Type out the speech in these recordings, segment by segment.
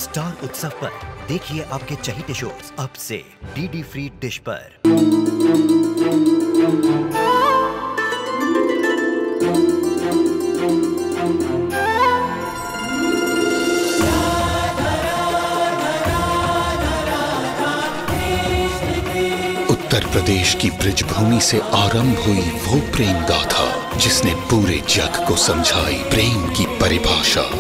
Star उत्सव पर देखिए आपके चहेते शोज अब से डीडी फ्री डिश पर। उत्तर प्रदेश की ब्रजभूमि से आरंभ हुई वो प्रेम गाथा जिसने पूरे जग को समझाई प्रेम की परिभाषा।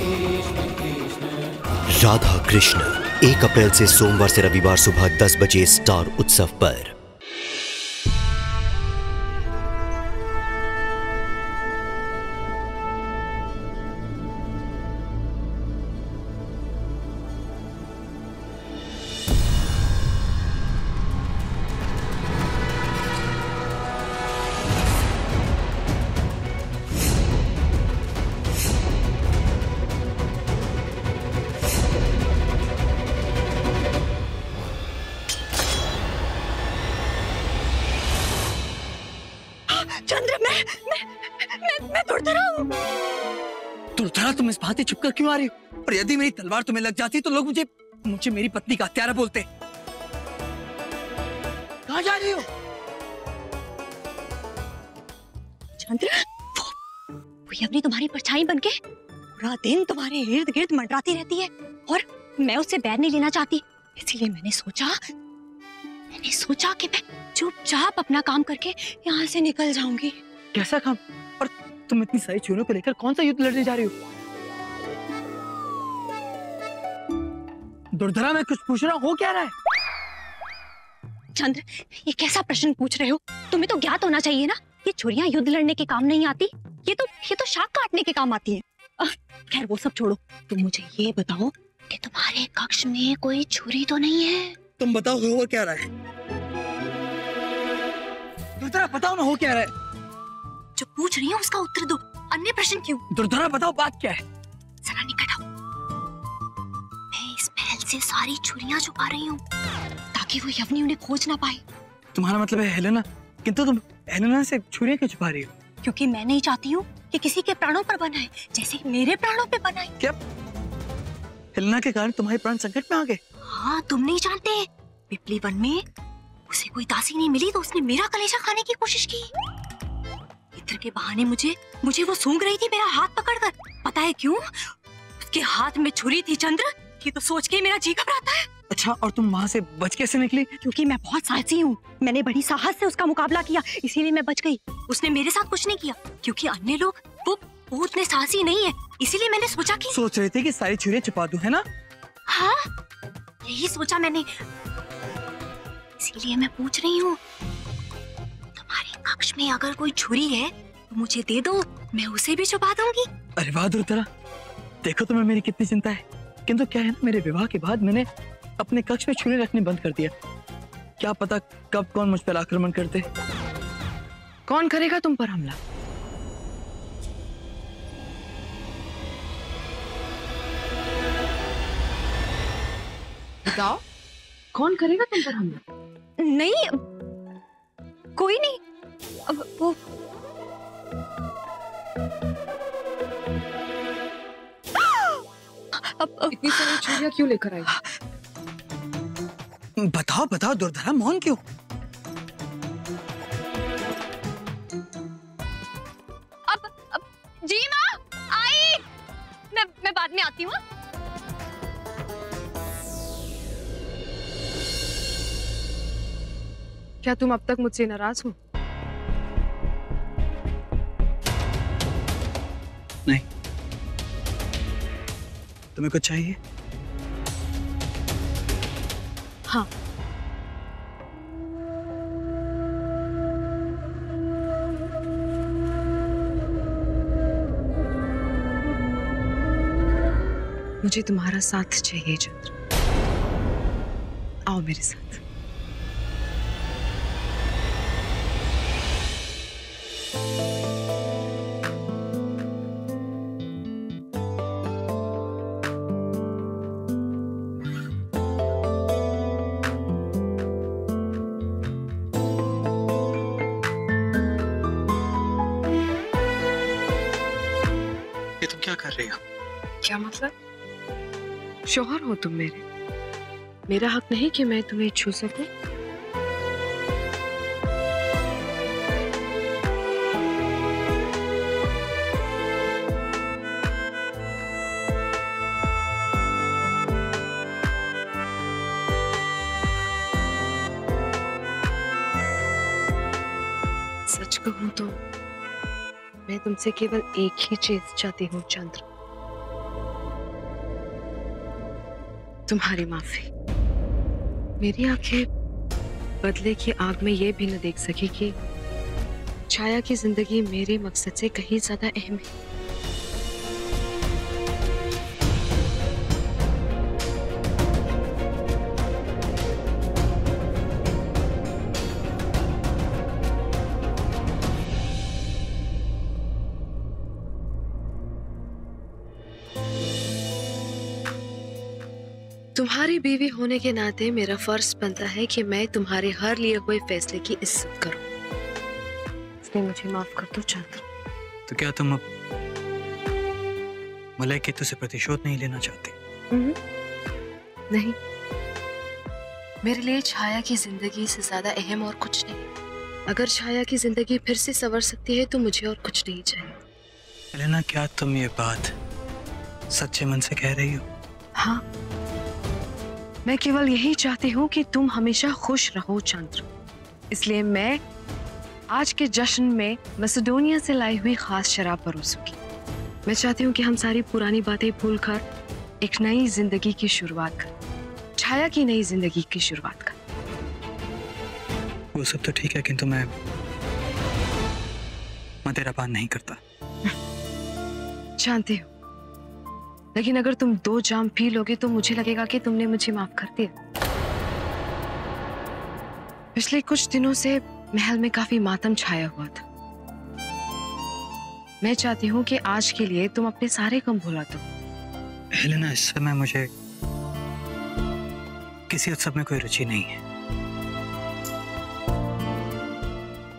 राधा कृष्ण 1 अप्रैल से सोमवार से रविवार सुबह 10 बजे स्टार उत्सव पर। चंद्र, मैं दुर्धरा हूँ। दुर्धरा, तुम इस भांति छुपकर क्यों आ रही हो? और यदि मेरी तलवार तुम्हें लग जाती तो लोग मुझे मेरी पत्नी का हत्यारा बोलते। कहाँ जा रही हो? चंद्र, वो यवनी तुम्हारी परछाई बनके पूरा दिन तुम्हारे इर्द गिर्द मंडराती रहती है और मैं उससे बैर नहीं लेना चाहती। इसीलिए मैंने सोचा कि मैं चुपचाप अपना काम करके यहाँ से निकल जाऊंगी। कैसा काम? और तुम इतनी सारी चोरियों को लेकर कौन सा युद्ध लड़ने जा रही हो? दुर्धरा, मैं कुछ पूछ रहा हूँ, हो क्या रहा है? चंद्र, ये कैसा प्रश्न पूछ रहे हो? तुम्हें तो ज्ञात होना चाहिए ना, ये छुरियां युद्ध लड़ने के काम नहीं आती। ये तो शाख काटने के काम आती है। खैर वो सब छोड़ो, तुम मुझे ये बताओ कि तुम्हारे कक्ष में कोई छुरी तो नहीं है? तुम बताओ, हो क्या रहा है? दुर्धरा, बताओ ना, हो क्या रहा है? जो पूछ रही हूँ उसका उत्तर दो, अन्य प्रश्न क्यों? दुर्धरा, बताओ बात क्या है? जरा निकट आओ। मैं इस महल से सारी छुरियां छुपा रही हूँ ताकि वो यवनी उन्हें खोज ना पाए। तुम्हारा मतलब है हेलेना? किंतु तुम हेलेना से छुरियां क्यों छुपा रही हो? क्योंकि मैं नहीं चाहती हूँ कि किसी के प्राणों पर बनाए जैसे मेरे प्राणों पे बनाए। क्या हेलेना के कारण तुम्हारे प्राण संकट में आ गए? हाँ, तुम नहीं जानते, पिपली वन में उसे कोई दासी नहीं मिली तो उसने मेरा कलेजा खाने की कोशिश की। इत्र के बहाने मुझे वो सूंघ रही थी मेरा हाथ पकड़कर। पता है क्यों? उसके हाथ में छुरी थी चंद्र। ये तो सोच के मेरा जी घबराता है। अच्छा, और तुम वहाँ से बच कैसे निकली? क्योंकि मैं बहुत साहसी हूँ। मैंने बड़ी साहस से उसका मुकाबला किया, इसीलिए मैं बच गई। उसने मेरे साथ कुछ नहीं किया क्योंकि अन्य लोग वो उतने साहसी नहीं है। इसीलिए मैंने सोचा कि सोच रहे थे कि सारी छुरियां छुपा दूं, है ना? हाँ, यही सोचा मैंने। इसीलिए मैं पूछ रही हूँ, तुम्हारे कक्ष में अगर कोई छुरी है तो मुझे दे दो, मैं उसे भी छुपा दूंगी। अरे वाह दुर्धरा, देखो तुम्हें मेरी कितनी चिंता है। किंतु क्या है ना, मेरे विवाह के बाद मैंने अपने कक्ष में छुरी रखनी बंद कर दिया। क्या पता कब कौन मुझ पर आक्रमण करते। कौन करेगा तुम पर हमला? बताओ, कौन करेगा तुम पर हमला? नहीं, कोई नहीं। अब वो अब इतनी सारी छुरियां क्यों लेकर आई? बताओ बताओ दुर्धरा, मौन क्यों? अब जी माँ आई, मैं बाद में आती हूँ। क्या तुम अब तक मुझसे नाराज हो? नहीं। तुम्हें कुछ चाहिए? हाँ। मुझे तुम्हारा साथ चाहिए चंद्र। आओ मेरे साथ। ये तुम क्या कर रही हो? क्या मतलब? शौहर हो तुम मेरे, मेरा हक नहीं कि मैं तुम्हें छू सकूं? सच कहूं तो मैं तुमसे केवल एक ही चीज चाहती हूँ चंद्र, तुम्हारी माफी। मेरी आंखें बदले की आग में ये भी न देख सकी कि छाया की जिंदगी मेरे मकसद से कहीं ज्यादा अहम है। तुम्हारी बीवी होने के नाते मेरा फर्ज बनता है कि मैं तुम्हारे हर लिए हुए फैसले की इज्जत करूं। इसलिए मुझे माफ कर दो चंद्र। तो क्या तुम अब मलय केतु से प्रतिशोध नहीं लेना चाहती? नहीं, मेरे लिए छाया की जिंदगी से ज्यादा अहम और कुछ नहीं। अगर छाया की जिंदगी फिर से संवर सकती है तो मुझे और कुछ नहीं चाहिए। हेलेना, क्या तुम ये बात सच्चे मन से कह रही हो? हाँ, मैं केवल यही चाहती हूँ कि तुम हमेशा खुश रहो चंद्र। इसलिए मैं आज के जश्न में मैसेडोनिया से लाई हुई खास शराब परोसूंगी। मैं चाहती हूँ कि हम सारी पुरानी बातें भूलकर एक नई जिंदगी की शुरुआत करें, छाया की नई जिंदगी की शुरुआत करें। वो सब तो ठीक है, किंतु मैं मदिरापान नहीं करता। जानती हूँ, लेकिन अगर तुम 2 जाम पी लोगे तो मुझे लगेगा कि तुमने मुझे माफ कर दिया। पिछले कुछ दिनों से महल में काफी मातम छाया हुआ था। मैं चाहती हूँ कि आज के लिए तुम अपने सारे गम भुला दो। हेलेना, इस समय मुझे किसी उत्सव में कोई रुचि नहीं है।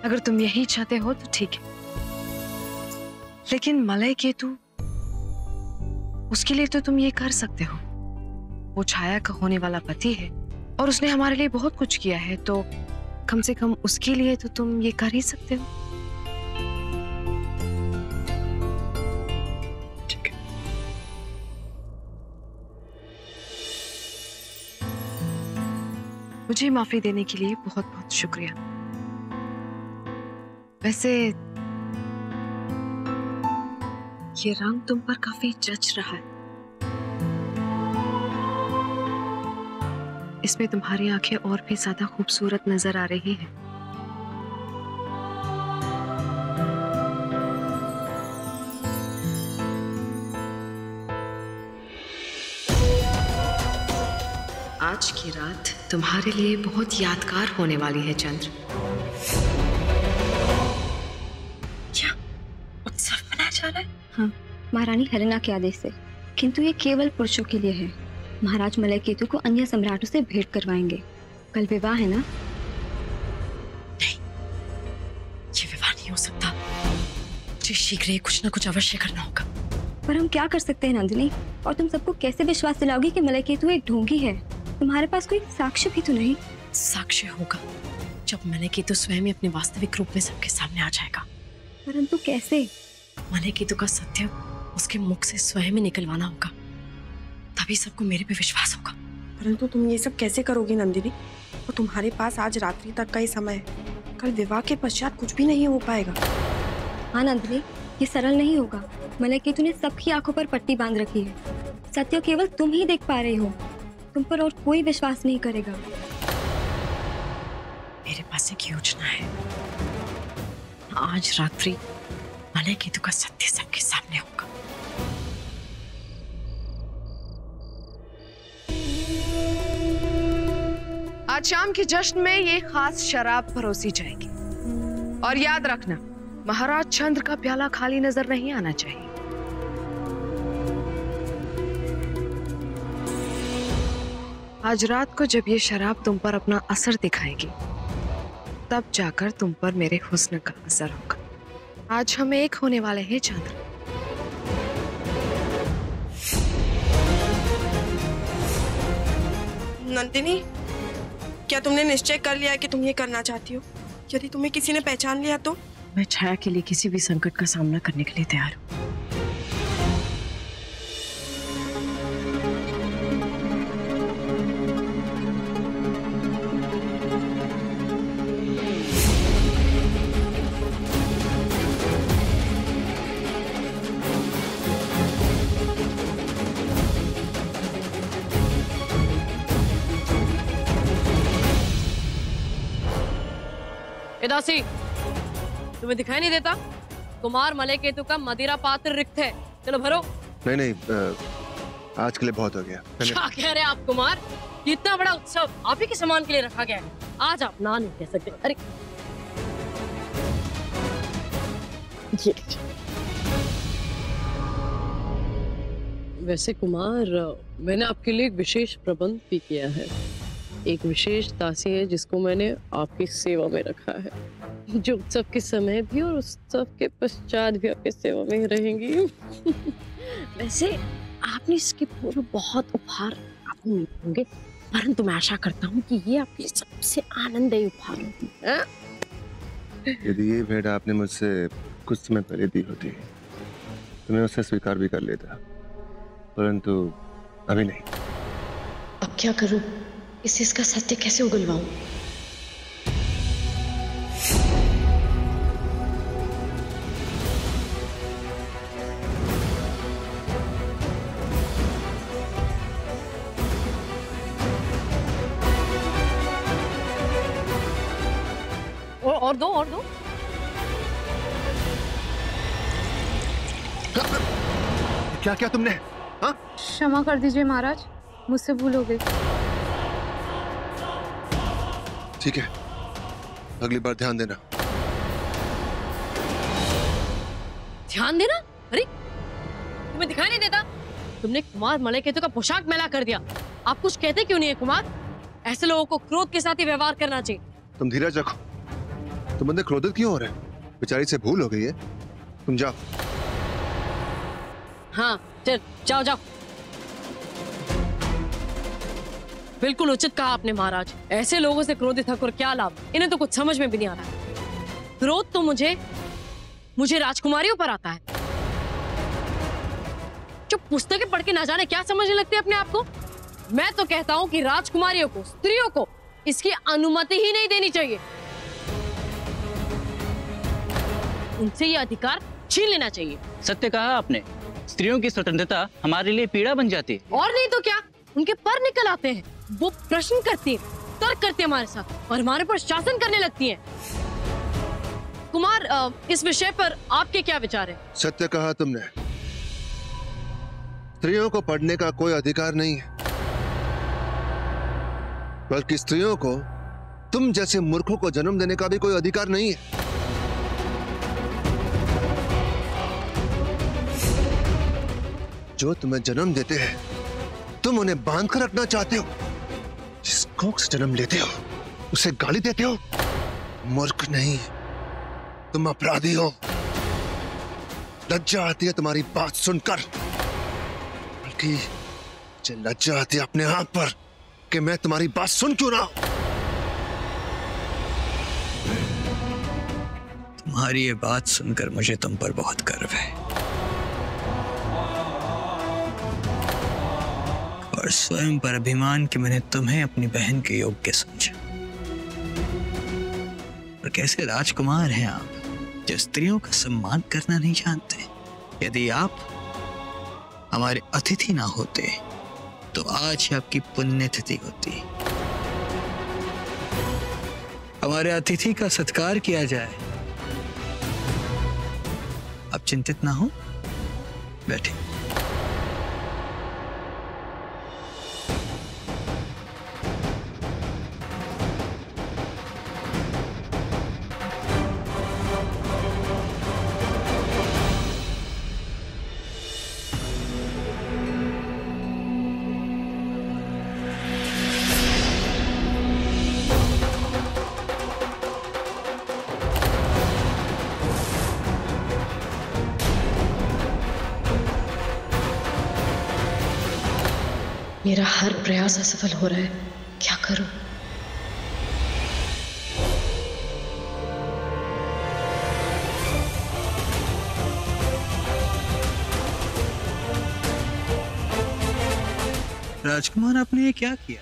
अगर तुम यही चाहते हो तो ठीक है, लेकिन मलय केतु, उसके लिए तो तुम ये कर सकते हो। वो छाया का होने वाला पति है और उसने हमारे लिए बहुत कुछ किया है, तो कम से कम उसके लिए तो तुम ये कर ही सकते हो। ठीक है। मुझे माफी देने के लिए बहुत बहुत शुक्रिया। वैसे ये रंग तुम पर काफी जच रहा है। इसमें तुम्हारी आंखें और भी ज्यादा खूबसूरत नजर आ रही हैं। आज की रात तुम्हारे लिए बहुत यादगार होने वाली है चंद्र। क्या उत्सव मनाया जा रहा है? हाँ, महारानी हेलेना के आदेश से, किंतु ये केवल पुरुषों के लिए है। महाराज मलय केतु को अन्य सम्राटों से भेंट करवाएंगे। कल विवाह है ना? नहीं, ये विवाह नहीं हो सकता। मुझे शीघ्र ही कुछ ना कुछ अवश्य करना होगा। पर हम क्या कर सकते हैं नंदिनी? और तुम सबको कैसे विश्वास दिलाओगी कि मलय केतु एक ढोंगी है? तुम्हारे पास कोई साक्ष्य भी तो नहीं। साक्ष्य होगा जब मलय केतु स्वयं ही अपने वास्तविक रूप में सबके सामने आ जाएगा। परंतु कैसे? मलय केतु का सत्य उसके मुख से स्वयं ही निकलवाना होगा, तभी सबको मेरे पे विश्वास होगा। परंतु तुम ये सब कैसे करोगी नंदिनी? और तुम्हारे पास आज रात्रि तक का ही समय है। कल विवाह के पश्चात कुछ भी नहीं हो पाएगा। हाँ नंदिनी, ये सरल नहीं होगा। मलय केतु ने सबकी आंखों पर पट्टी बांध रखी है। सत्य केवल तुम ही देख पा रही हो। तुम पर और कोई विश्वास नहीं करेगा। मेरे पास एक योजना है। आज रात्रि मलय केतु का सत्य सबके सामने होगा। आज शाम के जश्न में ये खास शराब परोसी जाएगी। और याद रखना, महाराज चंद्र का प्याला खाली नजर नहीं आना चाहिए। आज रात को जब ये शराब तुम पर अपना असर दिखाएगी, तब जाकर तुम पर मेरे हुस्न का असर होगा। आज हम एक होने वाले हैं चंद्र। नंदिनी, क्या तुमने निश्चय कर लिया है कि तुम ये करना चाहती हो? यदि तुम्हें किसी ने पहचान लिया तो? मैं छाया के लिए किसी भी संकट का सामना करने के लिए तैयार हूँ। दासी, तुम्हें दिखाई नहीं देता? कुमार मलेकेतु का मदिरा पात्र रिक्त है, चलो भरो। नहीं, आज के लिए बहुत हो गया। क्या कह रहे हैं आप कुमार? इतना बड़ा उत्सव आप ही के सम्मान के लिए रखा गया है, आज आप ना नहीं कह सकते। अरे ये वैसे कुमार, मैंने आपके लिए एक विशेष प्रबंध भी किया है। एक विशेष दासी है जिसको मैंने आपकी सेवा में रखा है, जो उत्सव के समय भी और उत्सव के पश्चात भी आपकी सेवा में रहेंगी। वैसे आपने इसके पूर्व बहुत उपहार आपको मिले होंगे, परंतु मैं आशा करता हूँ कि ये आपके सबसे आनंददायी उपहार होगी। यदि ये भेंट आपने मुझसे कुछ समय पहले दी होती तो मैं उसे स्वीकार भी कर लेता, परंतु अभी नहीं। अब क्या करूं? इसका सत्य कैसे उगलवाऊं? और दो। क्या क्या तुमने? हाँ? क्षमा कर दीजिए महाराज, मुझसे भूल हो गई। ठीक है, अगली बार ध्यान देना। ध्यान देना? अरे तुम्हें दिखाई नहीं देता? तुमने कुमार मलेकेतु का पोशाक मैला कर दिया। आप कुछ कहते क्यों नहीं है कुमार? ऐसे लोगों को क्रोध के साथ ही व्यवहार करना चाहिए। तुम धीरज रखो। तुम बंदे क्रोधित क्यों हो रहे? बेचारी से भूल हो गई है। तुम जाओ। हाँ चल, जाओ। बिल्कुल उचित कहा आपने महाराज। ऐसे लोगों से क्रोधित होकर क्या लाभ? इन्हें तो कुछ समझ में भी नहीं आ रहा। क्रोध तो मुझे राजकुमारियों पर आता है, जो पुस्तकें पढ़ के ना जाने क्या समझने लगते हैं अपने आप को। मैं तो कहता हूं कि राजकुमारियों को, स्त्रियों को इसकी अनुमति ही नहीं देनी चाहिए। उनसे ये अधिकार छीन लेना चाहिए। सत्य कहा आपने। स्त्रियों की स्वतंत्रता हमारे लिए पीड़ा बन जाती है। और नहीं तो क्या, उनके पर निकल आते हैं। वो प्रश्न करती हैं, तर्क करती हैं हमारे साथ और हमारे पर शासन करने लगती हैं। कुमार, इस विषय पर आपके क्या विचार हैं? सत्य कहा तुमने। स्त्रियों को पढ़ने का कोई अधिकार नहीं है, बल्कि स्त्रियों को तुम जैसे मूर्खों को जन्म देने का भी कोई अधिकार नहीं है। जो तुम्हें जन्म देते हैं, तुम उन्हें बांध कर रखना चाहते हो। जिस कोख से जन्म लेते हो उसे गाली देते हो। मूर्ख नहीं, तुम अपराधी हो। लज्जा आती है तुम्हारी बात सुनकर, बल्कि मुझे लज्जा आती है अपने आप पर कि मैं तुम्हारी बात सुन क्यों रहा हूं। तुम्हारी ये बात सुनकर मुझे तुम पर बहुत गर्व है और स्वयं पर अभिमान कि मैंने तुम्हें अपनी बहन के योग्य समझा। और कैसे राजकुमार हैं आप, जो स्त्रियों का सम्मान करना नहीं जानते। यदि आप हमारे अतिथि ना होते तो आज ही आपकी पुण्यतिथि होती। हमारे अतिथि का सत्कार किया जाए। आप चिंतित ना हो, बैठे। मेरा हर प्रयास असफल हो रहा है, क्या करूं? राजकुमार, आपने ये क्या किया?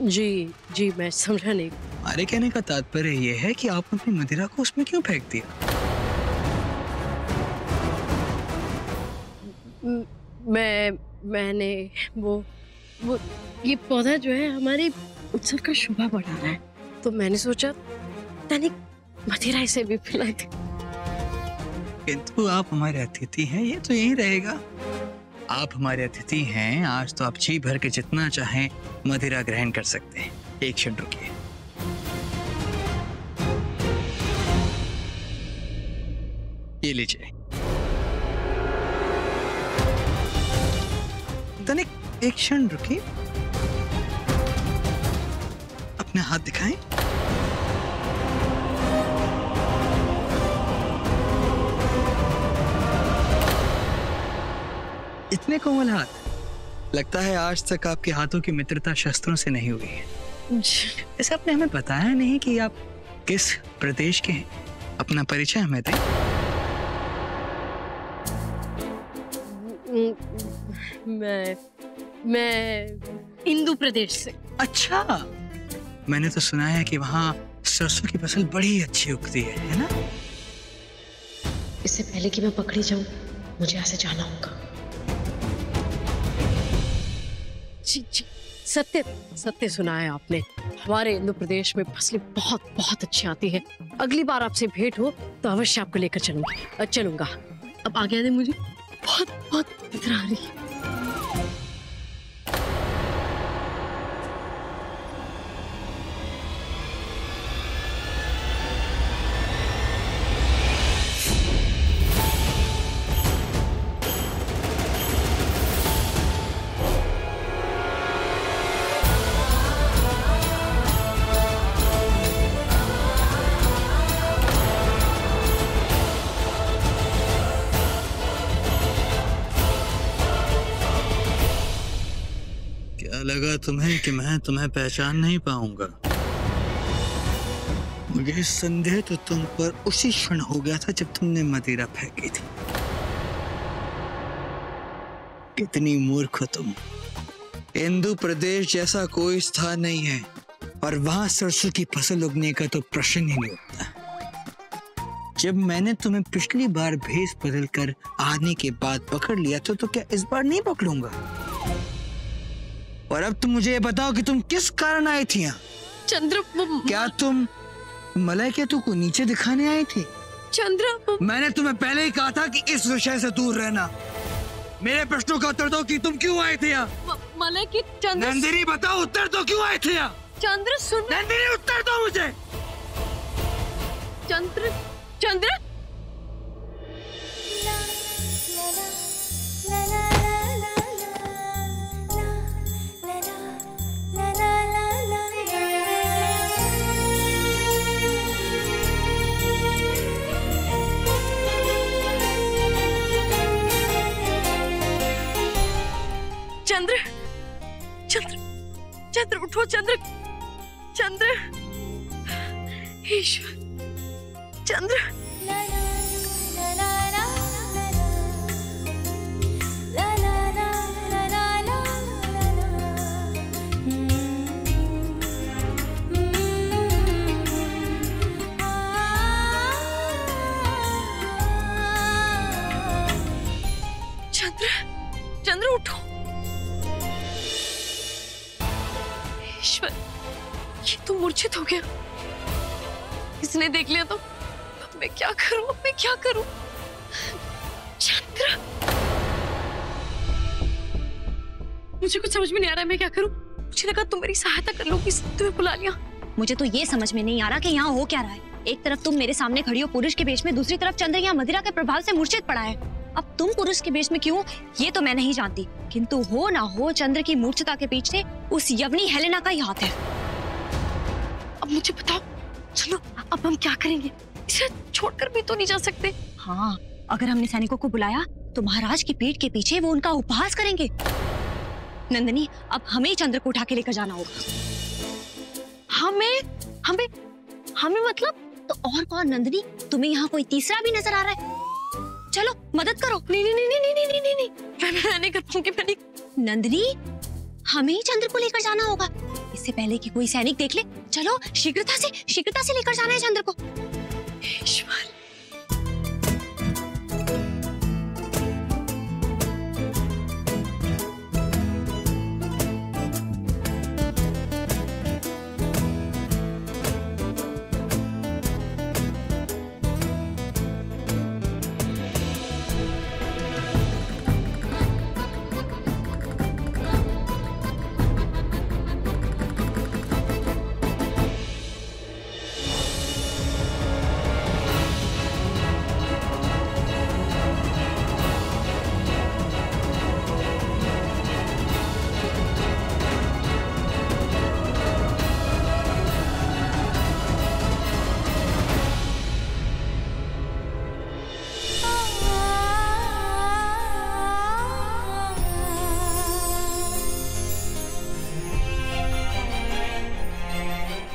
जी मैं समझा नहीं। हमारे कहने का तात्पर्य ये है कि आपने अपनी मदिरा को उसमें क्यों फेंक दिया? मैंने वो ये पौधा जो है हमारे उत्सव का शोभा बढ़ा रहा है, तो मैंने सोचा तनिक मदिरा इसे भी पिला दे। किंतु आप हमारे अतिथि हैं, ये तो यही रहेगा। आप हमारे अतिथि हैं, आज तो आप जी भर के जितना चाहें मदिरा ग्रहण कर सकते हैं। एक क्षण रुकिए। ये लीजिए। तनिक एक क्षण रुकिए, अपने हाथ दिखाएं। इतने कोमल हाथ, लगता है आज तक आपके हाथों की मित्रता शस्त्रों से नहीं हुई है। ऐसे आपने हमें बताया नहीं कि आप किस प्रदेश के हैं। अपना परिचय हमें दें। मैं इंदु प्रदेश से। अच्छा, मैंने तो सुना है कि वहाँ सरसों की फसल बड़ी अच्छी उगती है ना? इससे पहले कि मैं पकड़ी जाऊं, मुझे यहाँ से जाना होगा। जी सत्य सुना है आपने। हमारे इंदु प्रदेश में फसलें बहुत बहुत अच्छी आती है। अगली बार आपसे भेंट हो तो अवश्य आपको लेकर चलूंगा। अब आगे आने मुझे बहुत बहुत निद्रा आ रही है। लगा तुम्हें कि मैं तुम्हें पहचान नहीं पाऊंगा? मुझे संदेह तो तुम पर उसी क्षण हो गया था जब तुमने मदिरा फेंकी थी। कितनी मूर्ख हो तुम। इंदु प्रदेश जैसा कोई स्थान नहीं है और वहां सरसों की फसल उगने का तो प्रश्न ही नहीं उठता। जब मैंने तुम्हें पिछली बार भेष बदल कर आने के बाद पकड़ लिया तो क्या इस बार नहीं पकड़ूंगा? और अब तुम मुझे ये बताओ कि तुम किस कारण आई थी यहाँ? चंद्र, क्या तुम मलय केतु को नीचे दिखाने आई थी? चंद्र, मैंने तुम्हें पहले ही कहा था कि इस विषय से दूर रहना। मेरे प्रश्नों का उत्तर दो कि तुम क्यों आए थे यहाँ? मलय की चंद्र। नंदिनी बताओ, उत्तर दो, क्यों आए थे यहाँ? चंद्र सुन। नंदिनी उत्तर दो मुझे। चंद्र चंद्र उठो। चंद्र ईश्वर, चंद्र। चंद्र उठो। ईश्वर, ये तो मूर्छित हो गया। इसने देख लिया तो मैं क्या करूं? चंद्र, मुझे कुछ समझ में नहीं आ रहा है, मैं क्या करूं? मुझे लगा तुम मेरी सहायता कर लोगी, तुम्हें बुला लिया। मुझे तो ये समझ में नहीं आ रहा कि यहाँ हो क्या रहा है। एक तरफ तुम मेरे सामने खड़ी हो पुरुष के वेश में, दूसरी तरफ चंद्र यहाँ मदिरा के प्रभाव से मूर्छित पड़ा है। अब तुम पुरुष के वेश में क्यों, ये तो मैं नहीं जानती, किंतु हो ना हो चंद्र की मूर्छता के पीछे उस यवनी हेलेना का ही हाथ है। अब मुझे बताओ, चलो अब हम क्या करेंगे? इसे छोड़कर भी तो नहीं जा सकते। हाँ, अगर हमने सैनिकों को बुलाया तो महाराज की पीठ के पीछे वो उनका उपहास करेंगे। नंदिनी, अब हमें चंद्र को उठा के लेकर जाना होगा। हमें हमें हमें मतलब? तो और कौन नंदिनी? तुम्हें यहाँ कोई तीसरा भी नजर आ रहा है? चलो मदद करो। नहीं नहीं नहीं नहीं नहीं नहीं नहीं, मैं नहीं कर पाऊंगी। मैं नहीं। नंदिनी, हमें ही चंद्र को लेकर जाना होगा, इससे पहले कि कोई सैनिक देख ले। चलो शीघ्रता से लेकर जाना है चंद्र को। ईश्वर,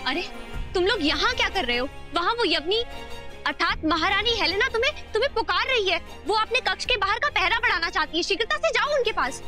अरे तुम लोग यहाँ क्या कर रहे हो? वहाँ वो यवनी अर्थात महारानी हेलेना तुम्हें पुकार रही है। वो अपने कक्ष के बाहर का पहरा बढ़ाना चाहती है। शीघ्रता से जाओ उनके पास।